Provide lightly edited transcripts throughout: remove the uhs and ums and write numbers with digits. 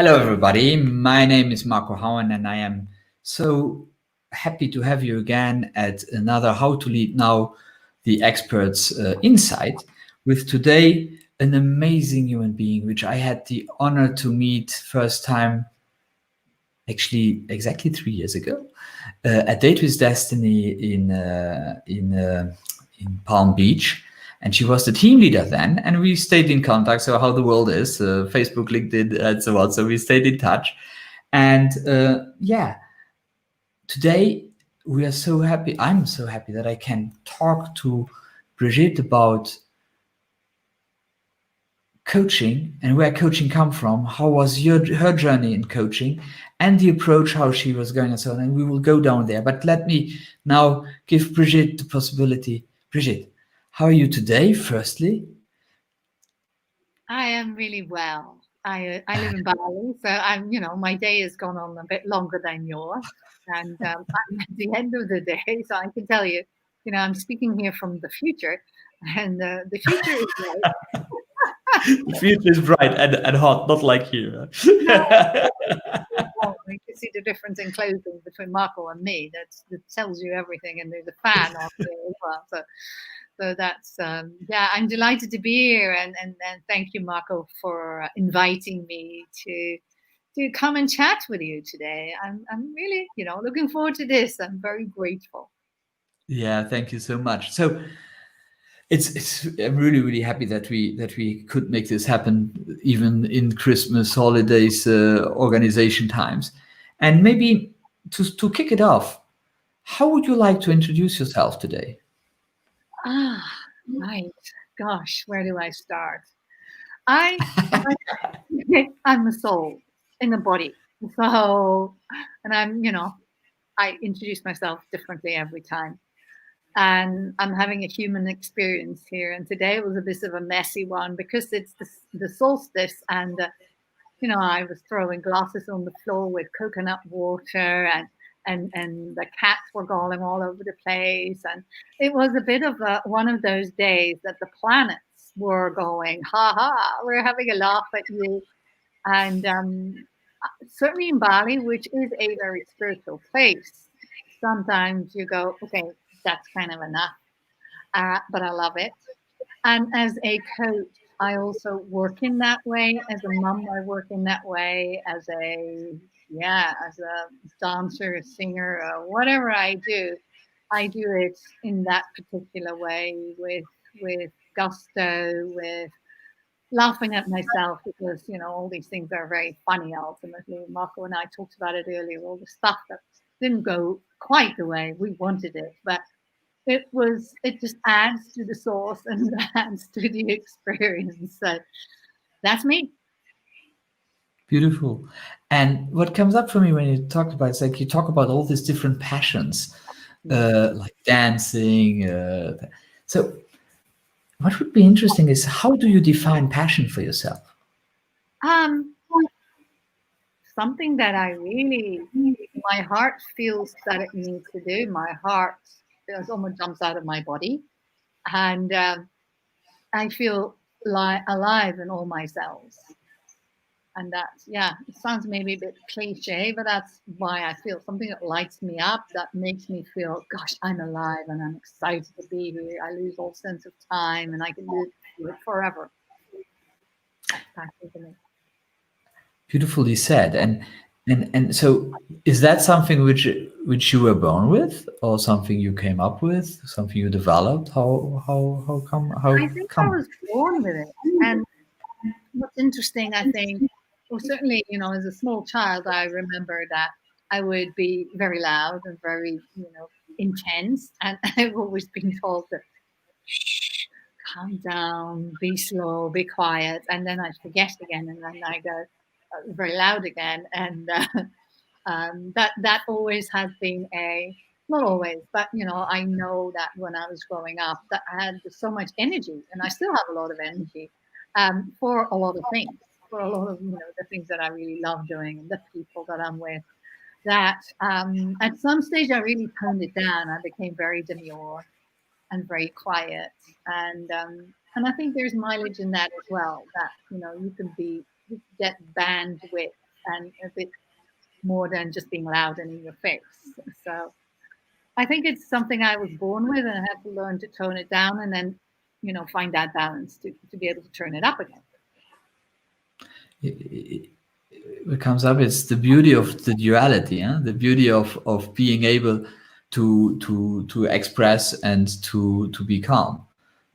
Hello, everybody. My name is Marco and I am so happy to have you again at another How to Lead Now, the Experts Insight, with today an amazing human being, which I had the honor to meet first time, actually exactly 3 years ago, at Date with Destiny in Palm Beach. And she was the team leader then, and we stayed in contact. So how the world is, Facebook, LinkedIn, and so on. So we stayed in touch. And today we are so happy. I'm so happy that I can talk to Brigitte about coaching and where coaching come from. How was her journey in coaching and the approach, how she was going and so on. And we will go down there. But let me now give Brigitte the possibility. Brigitte, how are you today, firstly? I am really well. I live in Bali, so my day has gone on a bit longer than yours, and I'm at the end of the day, so I can tell you, I'm speaking here from the future, and the future is right. The future is bright and hot, not like here. Well, you can see the difference in clothing between Marco and me. That tells you everything, and there's a fan on here as well. So that's I'm delighted to be here, and thank you, Marco, for inviting me to come and chat with you today. I'm really looking forward to this. I'm very grateful. Yeah, thank you so much. So I'm really happy that we could make this happen even in Christmas holidays, organization times. And maybe to kick it off, how would you like to introduce yourself today? Right. Gosh, where do I start? I I'm a soul in a body. So, and I introduce myself differently every time. And I'm having a human experience here. And today was a bit of a messy one because it's the solstice, and I was throwing glasses on the floor with coconut water, and the cats were going all over the place, and it was a bit of one of those days that the planets were going, ha ha, we're having a laugh at you. And certainly in Bali, which is a very spiritual place, sometimes you go, okay, that's kind of enough, but I love it. And as a coach, I also work in that way. As a mom, I work in that way. As a dancer, a singer, whatever I do it in that particular way with gusto, with laughing at myself because all these things are very funny. Ultimately, Marco and I talked about it earlier. All the stuff that didn't go quite the way we wanted it, but it just adds to the sauce and adds to the experience. So that's me. Beautiful. And what comes up for me when you talk about it's like you talk about all these different passions, like dancing. So what would be interesting is how do you define passion for yourself? Um, Something that my heart feels that it needs to do. My heart feels almost jumps out of my body, and I feel alive in all my cells. And that's, it sounds maybe a bit cliche, but that's why I feel something that lights me up, that makes me feel, gosh, I'm alive and I'm excited to be here. I lose all sense of time and I can do it forever. That's me. Beautifully said. And so is that something which you were born with, or something you came up with, something you developed? How I think I come? was born with it. And what's interesting, I think, well, certainly, as a small child, I remember that I would be very loud and very, intense. And I've always been told to shh, calm down, be slow, be quiet. And then I forget again, and then I go very loud again. And that always has been not always, but I know that when I was growing up, that I had so much energy, and I still have a lot of energy for a lot of things, for a lot of the things that I really love doing, and the people that I'm with. That at some stage I really toned it down. I became very demure and very quiet, and I think there's mileage in that as well. That you can get bandwidth and a bit more than just being loud and in your face. So I think it's something I was born with, and I had to learn to tone it down, and then, find that balance to be able to turn it up again. It comes up. It's the beauty of the duality, the beauty of being able to express and to be calm.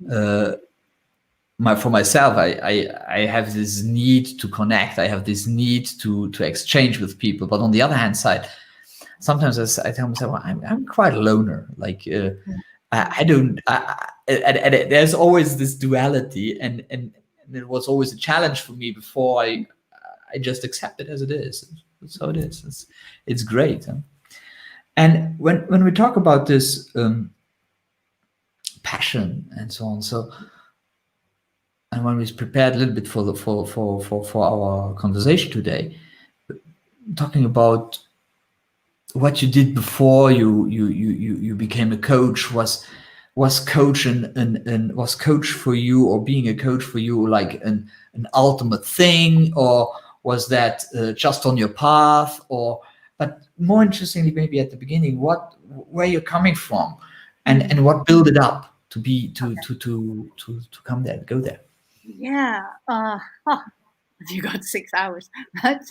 For myself, I have this need to connect. I have this need to exchange with people. But on the other hand side, sometimes I tell myself, well, I'm quite a loner. Like I don't. And there's always this duality, and it was always a challenge for me before I just accept it as it is. That's how it is. It's great. Huh? And when we talk about this passion and so on, and when we prepared a little bit for our conversation today, talking about what you did before you became a coach, was coach and was coach for you, or being a coach for you, like an ultimate thing, or was that just on your path? But more interestingly, maybe at the beginning, where you're coming from, and what built it up to come there, go there. Yeah. You got 6 hours. But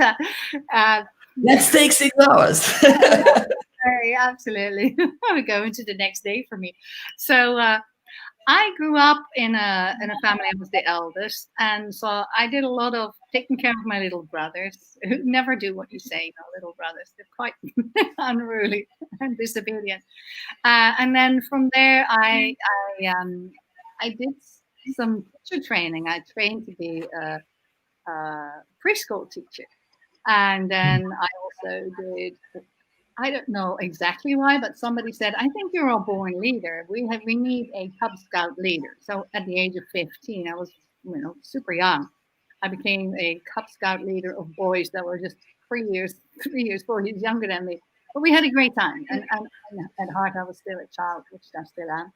let's take 6 hours. Absolutely. We're going to the next day for me. So I grew up in a family. I was the eldest, and so I did a lot of taking care of my little brothers, who never do what you say. Little brothers, they're quite unruly and disobedient. And then from there, I did some teacher training. I trained to be a preschool teacher, and then I also did. I don't know exactly why, but somebody said, I think you're a born leader. We need a Cub Scout leader. So at the age of 15, I was, super young. I became a Cub Scout leader of boys that were just 4 years younger than me. But we had a great time. And at heart, I was still a child, which I still am.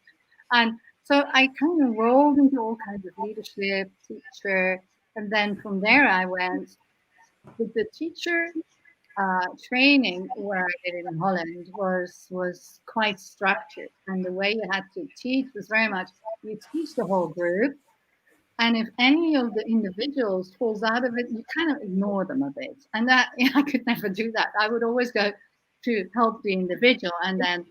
And so I kind of rolled into all kinds of leadership, teacher. And then from there, I went with the teacher training where I did it in Holland was quite structured, and the way you had to teach was very much you teach the whole group, and if any of the individuals falls out of it, you kind of ignore them a bit. And that I could never do that. I would always go to help the individual, and then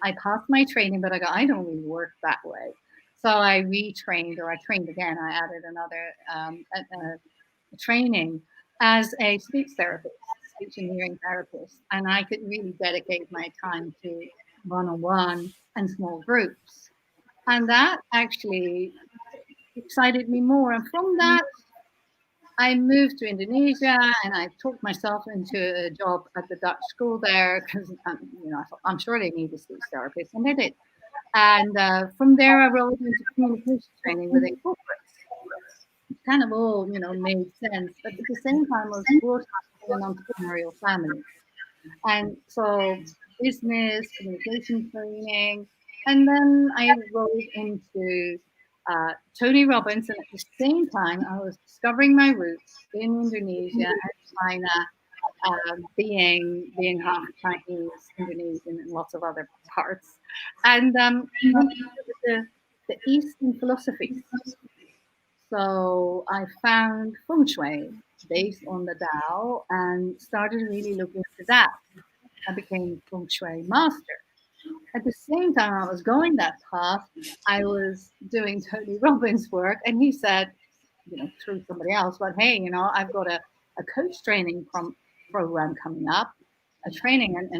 I passed my training, but I don't really work that way. So I retrained, or I trained again. I added another training as a speech therapist, speech and hearing therapist, and I could really dedicate my time to one-on-one and small groups, and that actually excited me more. And from that, I moved to Indonesia, and I talked myself into a job at the Dutch school there because I thought, I'm sure they need a speech therapist, and they did. And from there, I rolled into communication training within corporates. Kind of all, made sense. But at the same time, I was brought up in an entrepreneurial family. And so business, communication training, and then I rolled into Tony Robbins. And at the same time, I was discovering my roots in Indonesia and China, being half Chinese, Indonesian, and lots of other parts. And the Eastern philosophies. So I found feng shui based on the Tao and started really looking into that. I became feng shui master. At the same time I was going that path, I was doing Tony Robbins' work, and he said, through somebody else, but hey, I've got a coach training program coming up, a training, and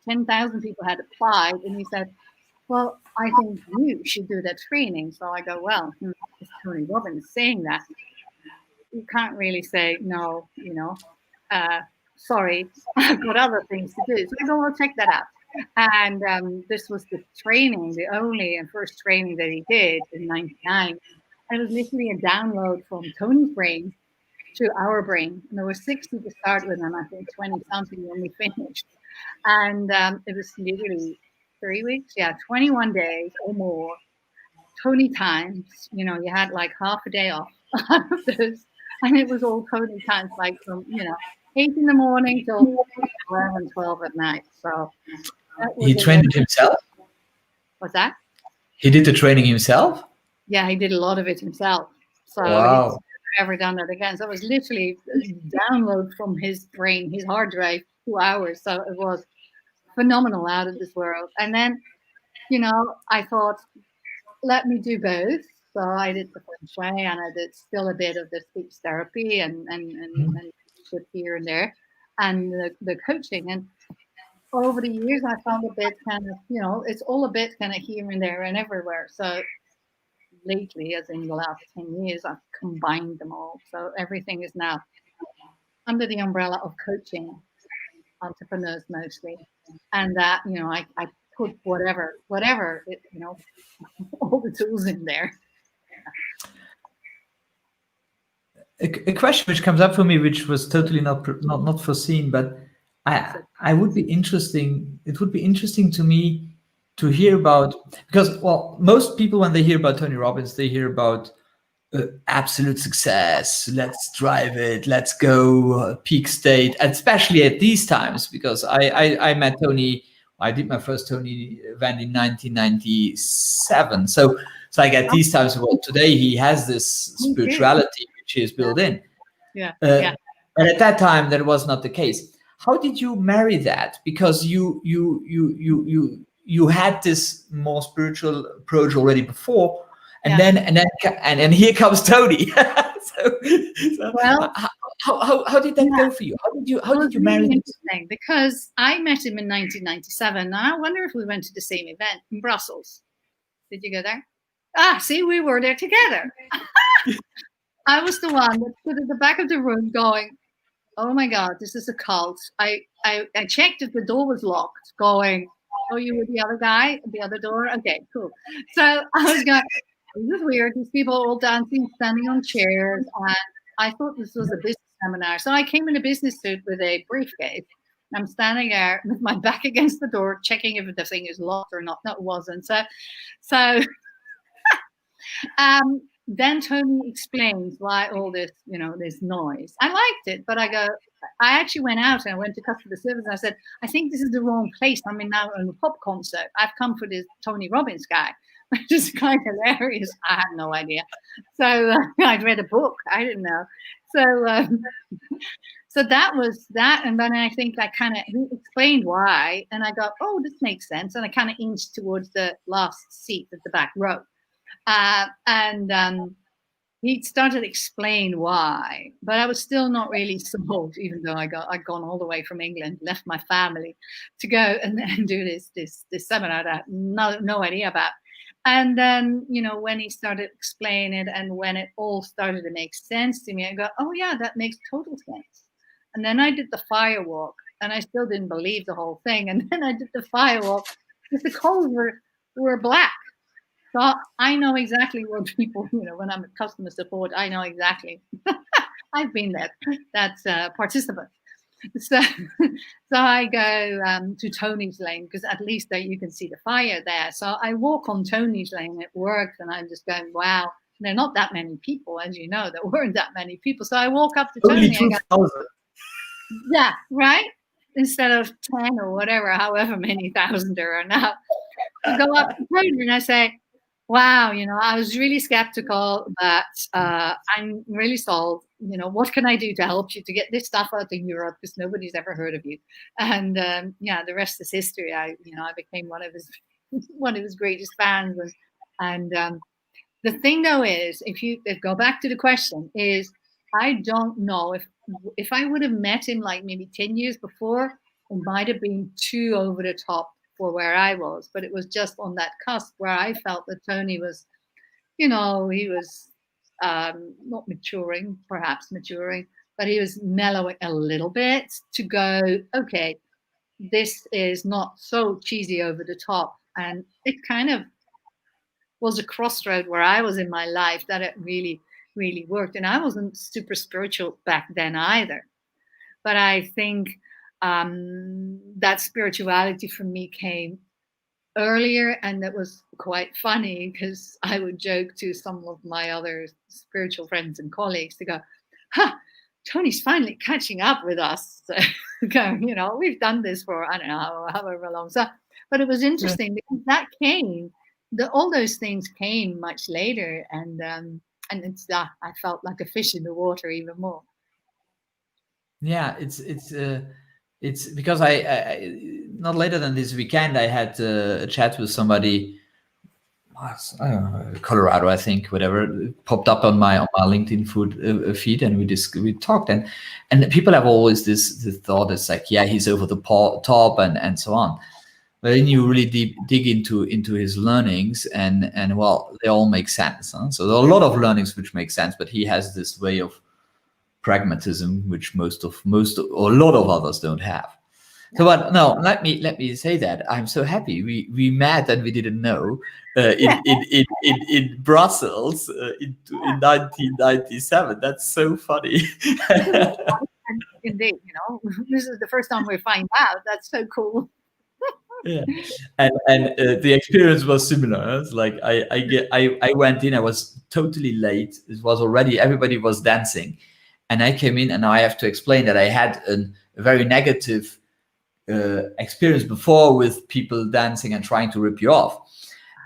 10,000 people had applied, and he said, well, I think you should do that training. So I go, well, if Tony Robbins saying that, you can't really say no, sorry, I've got other things to do. So I go, well, check that out. And this was the training, the only and first training that he did in '99. And it was literally a download from Tony's brain to our brain. And there were 60 to start with, and I think 20 something when we finished. And it was literally 3 weeks, 21 days or more, Tony times. You had like half a day off out of those, And it was all Tony times, like from 8 in the morning till 11, 12 at night. So that was He trained it himself? What's that? He did the training himself? Yeah, he did a lot of it himself. So wow. he's never done that again. So it was literally download from his brain, his hard drive, 2 hours. So it was phenomenal, out of this world. And then, I thought, let me do both. So I did the feng shui and I did still a bit of the speech therapy and here and there, and the coaching. And over the years, I found a bit kind of, it's all a bit kind of here and there and everywhere. So lately, as in the last 10 years, I've combined them all. So everything is now under the umbrella of coaching entrepreneurs mostly. And that, I put whatever, all the tools in there. A question which comes up for me, which was totally not foreseen, but I would be interesting. It would be interesting to me to hear about, because most people, when they hear about Tony Robbins, they hear about absolute success. Let's drive it. Let's go peak state, especially at these times, because I met Tony. I did my first Tony event in 1997. So like at these times, today he has this spirituality which is built in. Yeah. But at that time, that was not the case. How did you marry that? Because you had this more spiritual approach already before, and then here comes Tony. Well, how did that go for you? How did you marry this thing? Because I met him in 1997. And I wonder if we went to the same event in Brussels. Did you go there? See, we were there together. I was the one that stood at the back of the room going, oh my God, this is a cult. I checked if the door was locked, going, oh, you were the other guy at the other door? Okay, cool. So I was going, this is weird. These people are all dancing, standing on chairs. And I thought this was a business seminar. So I came in a business suit with a briefcase. I'm standing there with my back against the door, checking if the thing is locked or not. No, it wasn't. So then Tony explains why all this, this noise. I liked it, but I actually went out and I went to customer service and I said, I think this is the wrong place. I'm now in a pop concert. I've come for this Tony Robbins guy, which is kind of hilarious. I had no idea. So I'd read a book. I didn't know. So that was that. And then I think I kind of explained why. And I go, oh, this makes sense. And I kind of inched towards the last seat at the back row. And he started to explain why, but I was still not really sold, even though I'd gone all the way from England, left my family to go and do this seminar that I had no idea about. And then, when he started explaining it and when it all started to make sense to me, I go, oh yeah, that makes total sense. And then I did the firewalk and I still didn't believe the whole thing. And then I did the firewalk because the codes were black. So I know exactly what people, when I'm at customer support, I know exactly. I've been there. That's a participant. So I go to Tony's lane because at least there you can see the fire there. So I walk on Tony's lane. It works, and I'm just going, wow. There are not that many people, as you know. There weren't that many people. So I walk up to Tony. Only 2,000. Yeah, right. Instead of 10 or whatever, however many thousand there are now. I go up to Tony and I say, wow, I was really skeptical, but I'm really sold. What can I do to help you to get this stuff out in Europe because nobody's ever heard of you? And the rest is history. I became one of his greatest fans. And the thing though is, if go back to the question, is I don't know if I would have met him like maybe 10 years before, it might have been too over the top for where I was, but it was just on that cusp where I felt that Tony was, he was not maturing, perhaps maturing, but he was mellowing a little bit to go, okay, this is not so cheesy over the top. And it kind of was a crossroad where I was in my life that it really, really worked. And I wasn't super spiritual back then either. But I think that spirituality for me came earlier, and that was quite funny because I would joke to some of my other spiritual friends and colleagues to go, Tony's finally catching up with us. So, going, we've done this for, I don't know, however long. So, but it was interesting because that came, all those things came much later. And it's that I felt like a fish in the water even more. Yeah, it's because I not later than this weekend I had a chat with somebody. I don't know, Colorado, I think, whatever, popped up on my LinkedIn feed, and we talked, and people have always this thought, it's like, yeah, he's over the top and so on. But then you really dig into his learnings, and well, they all make sense. Huh? So there are a lot of learnings which make sense, but he has this way of pragmatism which most or a lot of others don't have. So, but no, let me say that I'm so happy we met and we didn't know in Brussels in 1997. That's so funny. Indeed, this is the first time we find out. That's so cool. Yeah, and the experience was similar. It's like I went in. I was totally late. It was already everybody was dancing, and I came in, and now I have to explain that I had a very negative experience before with people dancing and trying to rip you off,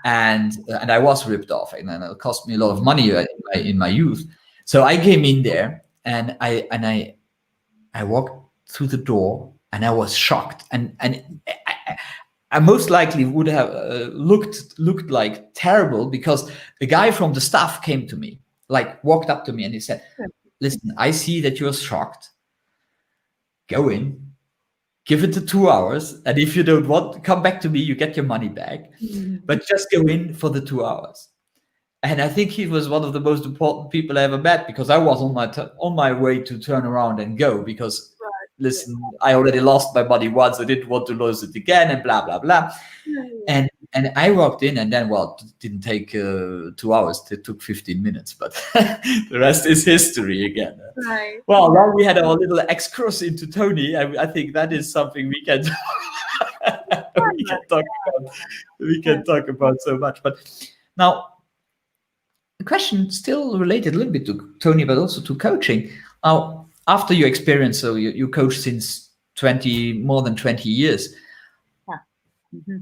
and I was ripped off, and then it cost me a lot of money in my youth. So I came in there, and I walked through the door, and I was shocked, and I most likely would have looked like terrible, because the guy from the staff came to me, like walked up to me, and he said, "Listen, I see that you're shocked. Go in, give it the 2 hours, and if you don't want, come back to me. You get your money back, but just go in for the 2 hours." And I think he was one of the most important people I ever met, because I was on my way to turn around and go, because listen, I already lost my money once. I didn't want to lose it again, and blah blah blah. And I walked in, and then, well, it didn't take 2 hours. It took 15 minutes, but the rest is history again. Right. Well, now we had our little excursus into Tony. I think that is something we can we can talk about so much. But now, the question still related a little bit to Tony, but also to coaching. Now, after your experience, so you coach since more than 20 years.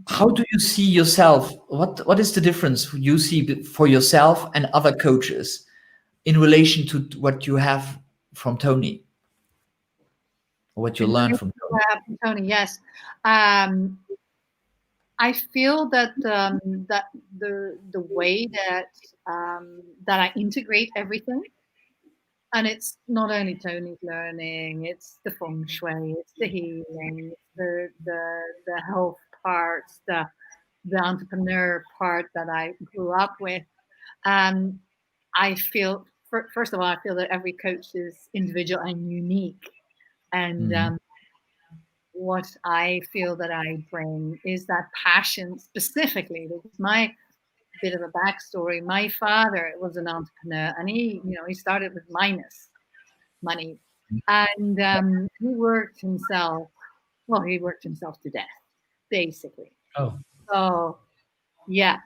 How do you see yourself? What is the difference you see for yourself and other coaches in relation to what you have from Tony, or what you learned from Tony? Tony, yes. I feel that that the way that I integrate everything, and it's not only Tony's learning, it's the feng shui, it's the healing, the health parts, the entrepreneur part that I grew up with. I feel, first of all, I feel that every coach is individual and unique, and what I feel that I bring is that passion specifically. Because my bit of a backstory, my father was an entrepreneur, and he started with minus money, and he worked himself to death, basically. Oh. So yeah,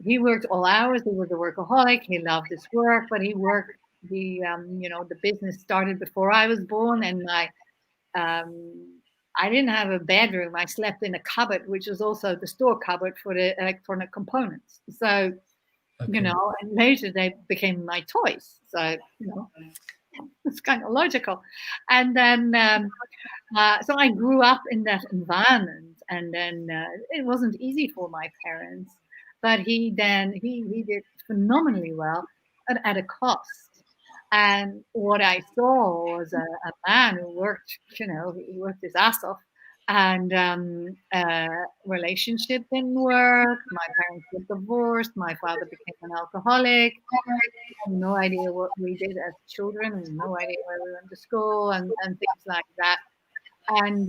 he worked all hours. He was a workaholic. He loved his work, but he worked. The business started before I was born, and I didn't have a bedroom. I slept in a cupboard, which was also the store cupboard for the electronic components. So, and later they became my toys. So, it's kind of logical. And then, so I grew up in that environment, and then it wasn't easy for my parents, but he did phenomenally well at a cost. And what I saw was a man who worked, he worked his ass off, and relationship didn't work. My parents were divorced. My father became an alcoholic. I had no idea what we did as children, no idea where we went to school, and things like that. And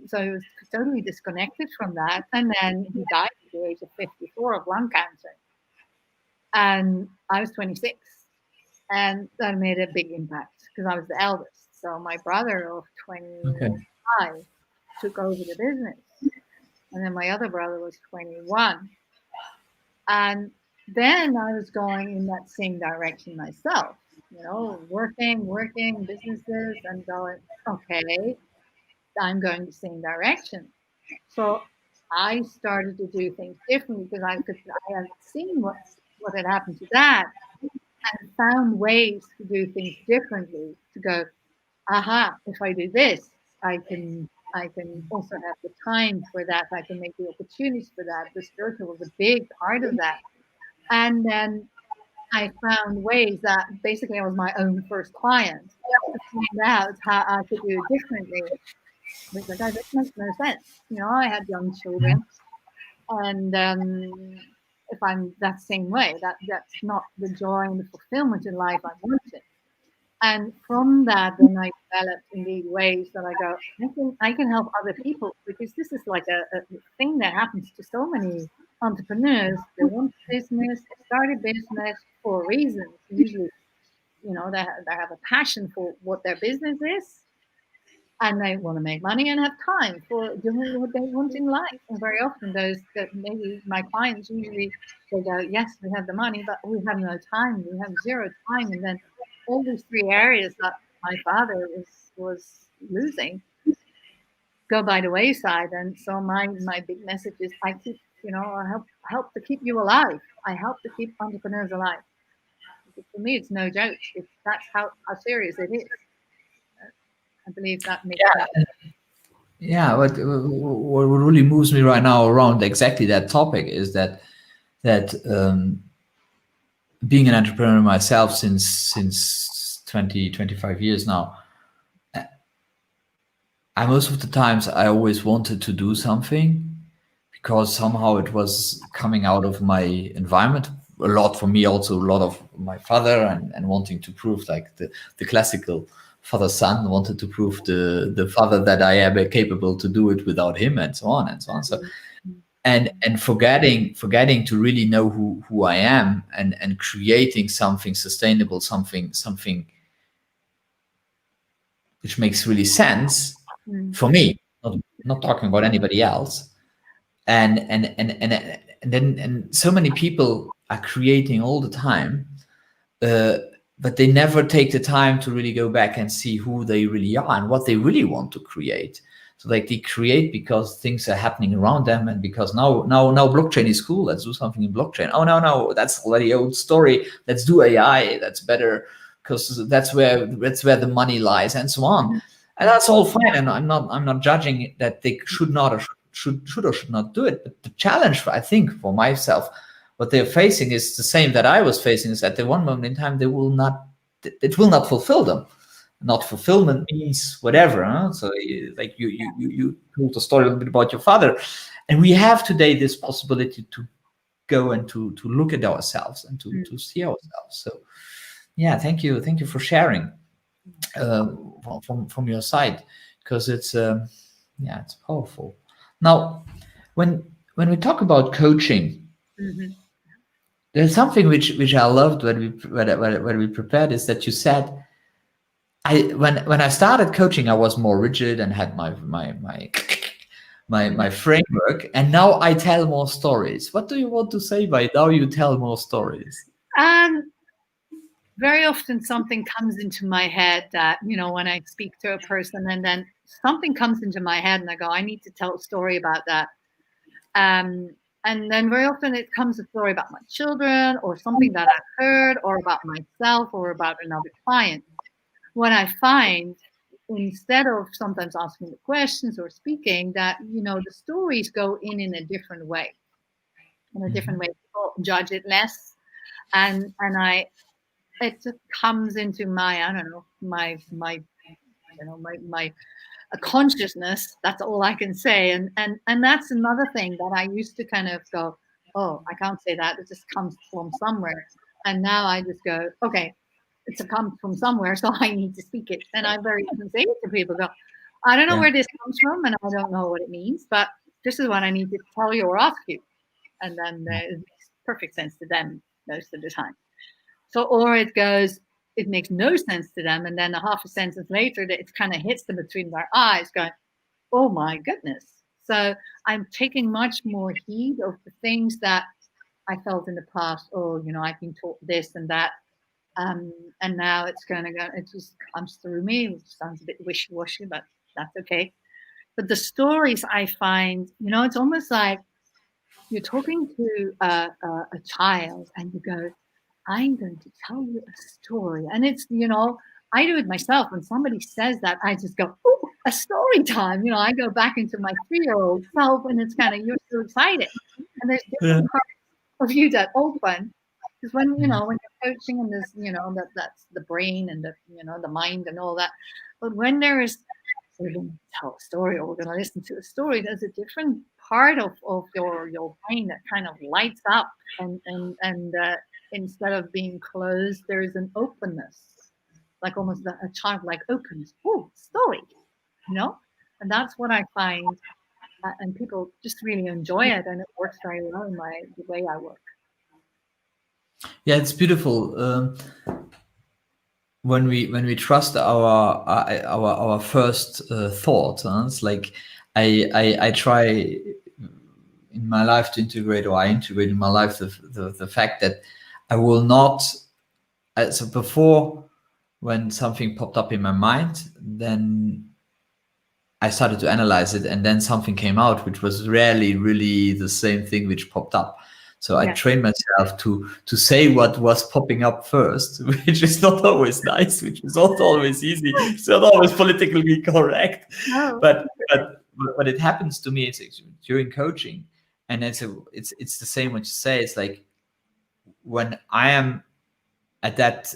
so he was totally disconnected from that. And then he died at the age of 54 of lung cancer. And I was 26. And that made a big impact because I was the eldest. So my brother of 25 took over the business. And then my other brother was 21. And then I was going in that same direction myself, working businesses and going, okay, I'm going the same direction. So I started to do things differently because I had seen what had happened to that and found ways to do things differently, to go, aha, if I do this, I can also have the time for that. I can make the opportunities for that. The spiritual was a big part of that. And then I found ways that basically I was my own first client to find out how I could do it differently. Because that makes no sense. I had young children, and if I'm that same way, that's not the joy and the fulfillment in life I wanted. And from that, then I developed indeed ways that I go, I can help other people, because this is like a thing that happens to so many entrepreneurs. They want business, they start a business for reasons. Usually, they have a passion for what their business is, and they want to make money and have time for doing what they want in life. And very often, those that maybe my clients usually they go, yes, we have the money, but we have no time. We have zero time, and then all these three areas that my father was losing go by the wayside. And so my big message is, I help to keep you alive. I help to keep entrepreneurs alive. Because for me, it's no joke. That's how serious it is. I believe that makes sense. Yeah, what really moves me right now around exactly that topic is that being an entrepreneur myself since 25 years now, I most of the times I always wanted to do something because somehow it was coming out of my environment. A lot for me, also a lot of my father, and wanting to prove, like the classical father son wanted to prove the father that I am capable to do it without him, and so on and so on. So and forgetting to really know who I am, and creating something sustainable, something which makes really sense for me, not talking about anybody else. And so many people are creating all the time, but they never take the time to really go back and see who they really are and what they really want to create. So like they create because things are happening around them, and because now blockchain is cool, let's do something in blockchain. Oh no, that's already old story, let's do AI, that's better, because that's where the money lies, and so on. And that's all fine, and I'm not judging that they should not or should or should not do it. But the challenge, I think, for myself, what they're facing is the same that I was facing, is at the one moment in time it will not fulfill them. Not fulfillment means whatever, huh? So like you told the story a little bit about your father, and we have today this possibility to go and to look at ourselves and to see ourselves. So yeah, thank you for sharing from your side, because it's it's powerful. Now, when we talk about coaching, there's something which I loved when we prepared, is that you said, when I started coaching, I was more rigid and had my framework, and now I tell more stories. What do you want to say by now you tell more stories? Very often something comes into my head that, when I speak to a person, and then something comes into my head and I go, I need to tell a story about that. And then very often it comes a story about my children, or something that I heard, or about myself, or about another client. What I find, instead of sometimes asking the questions or speaking, that, the stories go in a different way. In a different way, people judge it less. And it just comes into my, I don't know, my consciousness. That's all I can say. And that's another thing that I used to kind of go, oh, I can't say that. It just comes from somewhere. And now I just go, okay, it's come from somewhere, so I need to speak it. And I very often say it to people, go, I don't know where this comes from, and I don't know what it means, but this is what I need to tell you or ask you. And then it makes perfect sense to them most of the time. So, or it makes no sense to them, and then a half a sentence later, it kind of hits them between their eyes, going, oh my goodness. So I'm taking much more heed of the things that I felt in the past, oh, I've been taught this and that, and now it's going to go. It just comes through me. It sounds a bit wishy-washy, but that's okay. But the stories I find, it's almost like you're talking to a child and you go, I'm going to tell you a story. And it's, I do it myself. When somebody says that, I just go, oh, a story time. I go back into my 3-year-old self and it's kind of, you're so excited. And there's different parts of you that open. Because when, when you're coaching and there's, that's the brain and the, the mind and all that. But when there is, we're going to tell a story or we're going to listen to a story, there's a different part of your brain that kind of lights up and instead of being closed, there's an openness, like almost a childlike openness. Oh, story, and that's what I find, and people just really enjoy it, and it works very well in the way I work. Yeah, it's beautiful. When we trust our first thought, it's like I try in my life to integrate, or I integrate in my life the fact that I will not. So before, when something popped up in my mind, then I started to analyze it, and then something came out which was rarely really the same thing which popped up. So I trained myself to say what was popping up first, which is not always nice, which is not always easy. It's not always politically correct. No. But it happens to me. It's during coaching, and it's the same what you say. It's like when I am at that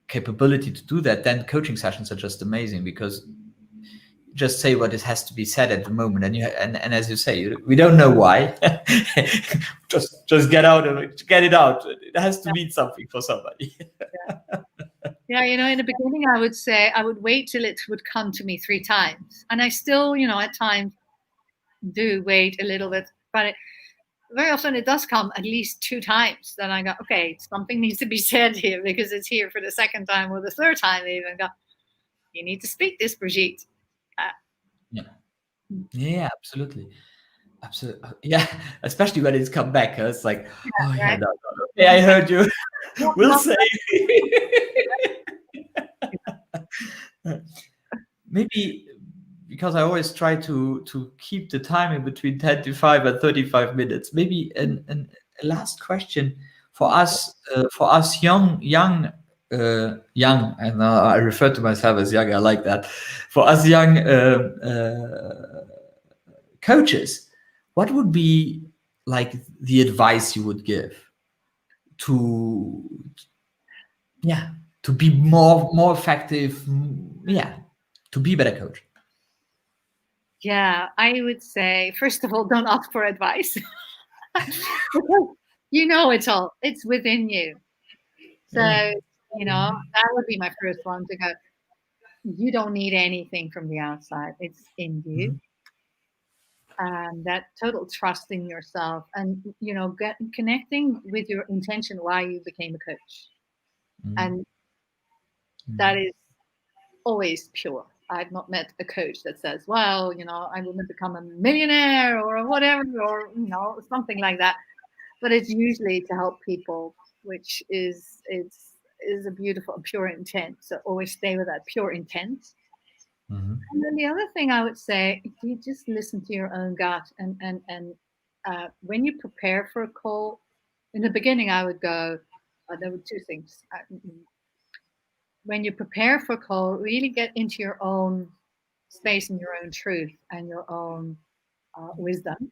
capability to do that, then coaching sessions are just amazing, because just say what it has to be said at the moment, and as you say, we don't know why. just get it out. It has to mean something for somebody. Yeah, in the beginning, I would say I would wait till it would come to me 3 times, and I still, at times, do wait a little bit, but very often it does come at least 2 times. Then I go, okay, something needs to be said here, because it's here for the 2nd time or the 3rd time. Even go, you need to speak this, Brigitte. Yeah, absolutely. Yeah, especially when it's come back. It's like, Right? no. Okay, I heard you. We'll say. Maybe because I always try to keep the time in between 10 to 5 and 35 minutes. Maybe a last question for us young. And I refer to myself as young. I like that. For us young coaches, what would be like the advice you would give to be more effective, to be a better coach? Yeah, I would say, first of all, don't ask for advice. It's all. It's within you. So, that would be my first one to go. You don't need anything from the outside. It's in you. And that total trust in yourself, and, connecting with your intention why you became a coach. And that is always pure. I've not met a coach that says, well, I want to become a millionaire or whatever, or, something like that. But it's usually to help people, which is a beautiful, pure intent. So always stay with that pure intent. And then the other thing I would say, you just listen to your own gut. And when you prepare for a call, in the beginning, I would go, there were 2 things. When you prepare for a call, really get into your own space and your own truth and your own wisdom.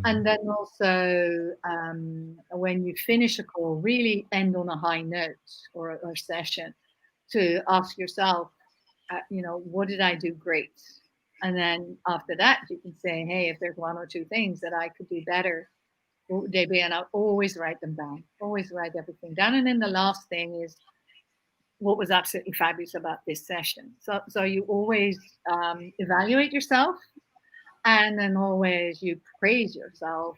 And then also, when you finish a call, really end on a high note, or a session, to ask yourself, what did I do great? And then after that, you can say, hey, if there's 1 or 2 things that I could do better, what would they be? And I'll always write them down, always write everything down. And then the last thing is, what was absolutely fabulous about this session? So you always evaluate yourself, and then always you praise yourself,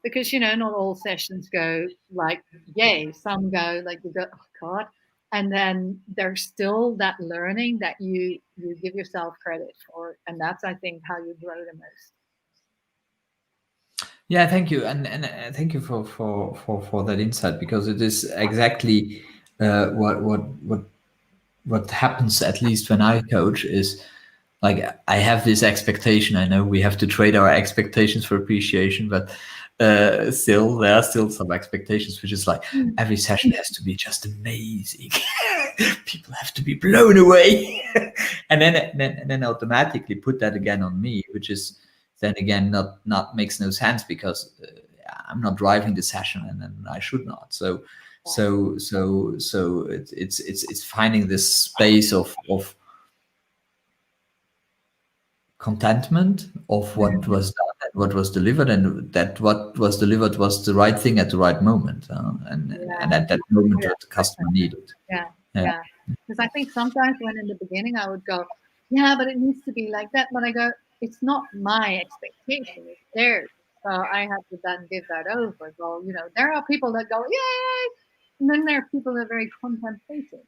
because, not all sessions go like, yay. Some go like, you go, oh God. And then there's still that learning that you give yourself credit for. And that's, I think, how you grow the most. Yeah, thank you, and thank you for that insight, because it is exactly what happens, at least when I coach, is like I have this expectation. I know we have to trade our expectations for appreciation, but still there are still some expectations, which is like every session has to be just amazing. People have to be blown away, and then automatically put that again on me, which is then again not makes no sense, because I'm not driving the session, and then I should not. So it's finding this space of contentment of what was done and what was delivered, and that what was delivered was the right thing at the right moment, and Yeah, at that moment yeah, what the customer needed. yeah, Yeah, yeah. Because I think sometimes when in the beginning I would go, yeah, but it needs to be like that. But I go, it's not my expectation, it's theirs. So I have to then give that over. So, there are people that go, yay! And then there are people that are very contemplative.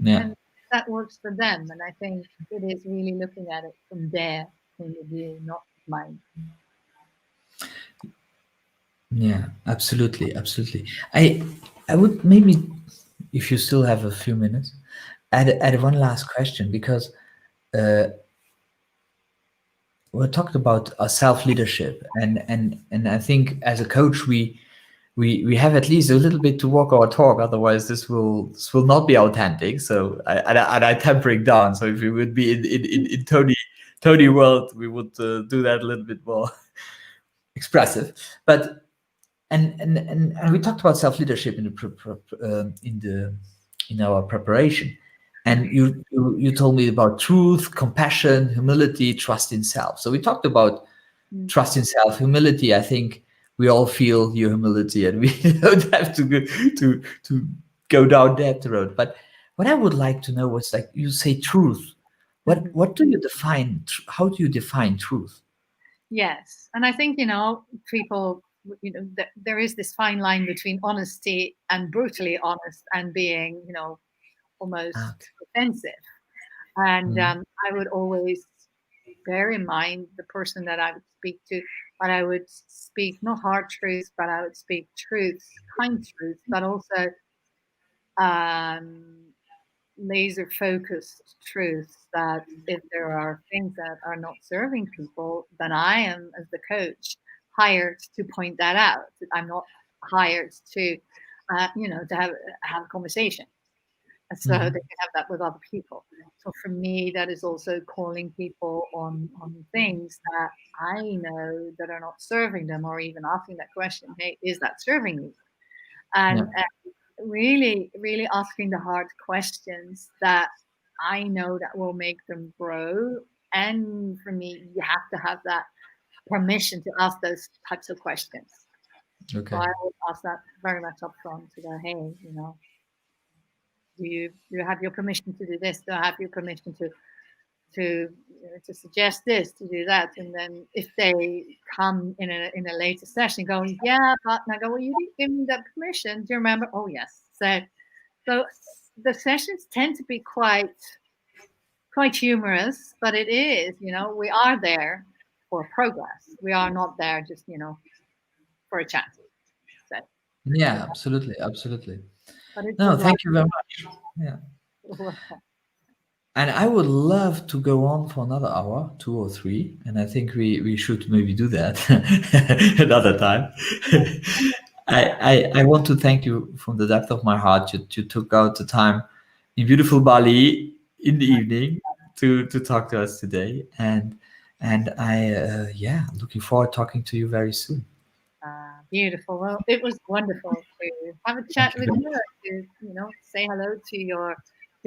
yeah, And that works for them. And I think it is really looking at it from their point of view, not mine. yeah. Absolutely, absolutely. I would maybe, if you still have a few minutes, add one last question, because we talked about self leadership, and I think as a coach we have at least a little bit to walk our talk. Otherwise, this will not be authentic. So I tempering down. So if we would be in Tony world, we would do that a little bit more expressive. But and we talked about self leadership in our preparation. And you told me about truth, compassion, humility, trust in self. So we talked about Mm. trust in self, humility. I think we all feel your humility, and we don't have to go down that road. But what I would like to know was, like you say, truth. Mhm. What do you define? How do you define truth? Yes. And I think, people, there is this fine line between honesty and brutally honest and being, almost Ah, offensive. And mm, I would always bear in mind the person that I would speak to, but I would speak not hard truths, but I would speak truths, kind truths, but also um, laser focused truths that if there are things that are not serving people, then I am, as the coach, hired to point that out. I'm not hired to, to have a conversation. So they mhm. can have that with other people. So for me, that is also calling people on things that I know that are not serving them, or even asking that question, hey, is that serving you? Yeah, And really, really asking the hard questions that I know that will make them grow. And for me, you have to have that permission to ask those types of questions. So okay. I would ask that very much upfront to go, hey, do you have your permission to do this? Do I have your permission to suggest this, to do that? And then if they come in a later session going, yeah, but, and I go, well, you didn't give me that permission. Do you remember? Oh yes. So the sessions tend to be quite humorous, but it is, we are there for progress. We are not there just, for a chat. So, Yeah, absolutely, absolutely. but it's a No, lot. thank you very much. Yeah. And I would love to go on for another hour, 2 or 3, and I think we should maybe do that another time. I want to thank you from the depth of my heart. You took out the time in beautiful Bali in the evening to talk to us today, and I yeah, looking forward talking to you very soon. Beautiful. Well, it was wonderful to have a Thank chat you with very you, much. to say hello to your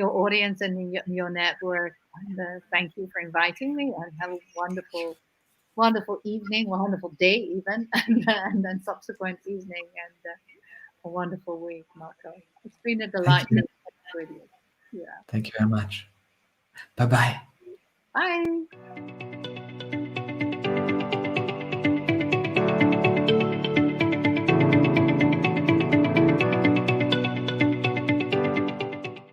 audience and your network. And thank you for inviting me. And have a wonderful, wonderful evening, wonderful day even, and then subsequent evening, and a wonderful week, Marco. It's been a Thank delight to you. connect with you. Yeah. Thank you very much. Bye bye. Bye.